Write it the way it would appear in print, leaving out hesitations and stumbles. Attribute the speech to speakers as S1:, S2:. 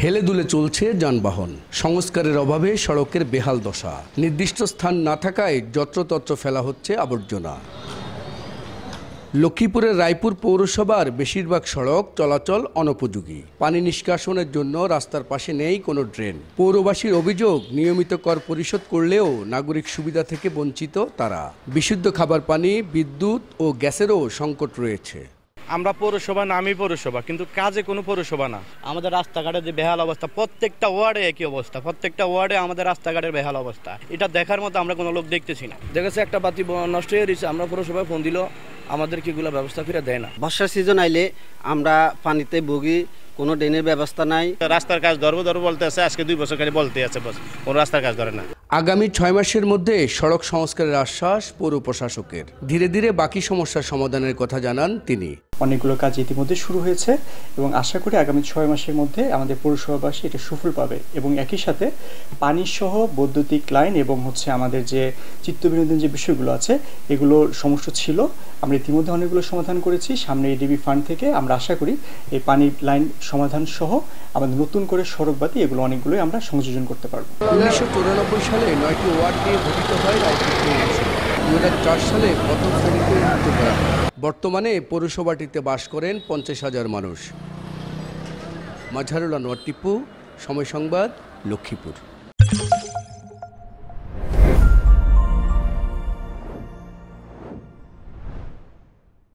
S1: হেলে দুলে চলছে যানবাহন, সংস্কারের অভাবে সড়কের বেহাল দশা, নির্দিষ্ট স্থান না থাকায় যত্রতত্র ফেলা হচ্ছে আবর্জনা। লক্ষ্মীপুরের রায়পুর পৌরসভার বেশিরভাগ সড়ক চলাচল অনুপযোগী। পানি নিষ্কাশনের জন্য রাস্তার পাশে নেই কোনো ড্রেন। পৌরবাসীর অভিযোগ, নিয়মিত কর পরিশোধ করলেও নাগরিক সুবিধা থেকে বঞ্চিত তারা। বিশুদ্ধ খাবার পানি, বিদ্যুৎ ও গ্যাসেরও সংকট রয়েছে।
S2: আমরা পৌরসভা নামই পৌরসভা, কিন্তু কাজে কোনো পৌরসভা না। আমাদের রাস্তাঘাটের যে বেহাল অবস্থা, প্রত্যেকটা ওয়ার্ডে একই অবস্থা, প্রত্যেকটা ওয়ার্ডে আমাদের রাস্তাঘাটের বেহাল অবস্থা। এটা দেখার মতো আমরা কোনো লোক দেখতেছি না।
S3: দেখেছে একটা বাতি নষ্ট হয়ে গেছে, আমরা পৌরসভায় ফোন দিল, আমাদের কিগুলো ব্যবস্থা করে দেয় না।
S4: বর্ষার সিজন আইলে আমরা পানিতে ভুগি, কোনো ড্রেনের ব্যবস্থা নাই।
S2: রাস্তার কাজ ধরবো বলতে আছে, আজকে 2 বছর খালি বলতে আছে, কোনো রাস্তার কাজ ধরে না।
S1: আগামী 6 মাসের মধ্যে সড়ক সংস্কারের আশ্বাস পৌর প্রশাসকের। ধীরে ধীরে বাকি সমস্যার সমাধানের কথা জানান তিনি।
S5: অনেকগুলো কাজ ইতিমধ্যে শুরু হয়েছে এবং আশা করি আগামী 6 মাসের মধ্যে আমাদের পৌরসভাবাসী এটা সুফল পাবে এবং একই সাথে পানি সহ বৈদ্যুতিক লাইন এবং আমাদের যে চিত্তবিনোদন যে বিষয়গুলো আছে এগুলোর সমস্যা ছিল, আমরা ইতিমধ্যে অনেকগুলো সমাধান করেছি। সামনে এডিবি ফান্ড থেকে আমরা আশা করি এই পানি লাইন সমাধান সহ আমাদের নতুন করে সড়কবাতি এগুলো অনেকগুলোই আমরা সংযোজন করতে পারবো।
S1: 1994 সালে 9টি ওয়ার্ড নিয়ে গঠিত হয় রায়পুর পৌরসভা। 2004 সালে প্রথম শ্রেণীতে উন্নীত করা হয়। বর্তমানে পৌরসভাটিতে বাস করেন 50,000 মানুষ। মাজহারুল আনোয়ার টিপু, সময় সংবাদ, লক্ষ্মীপুর।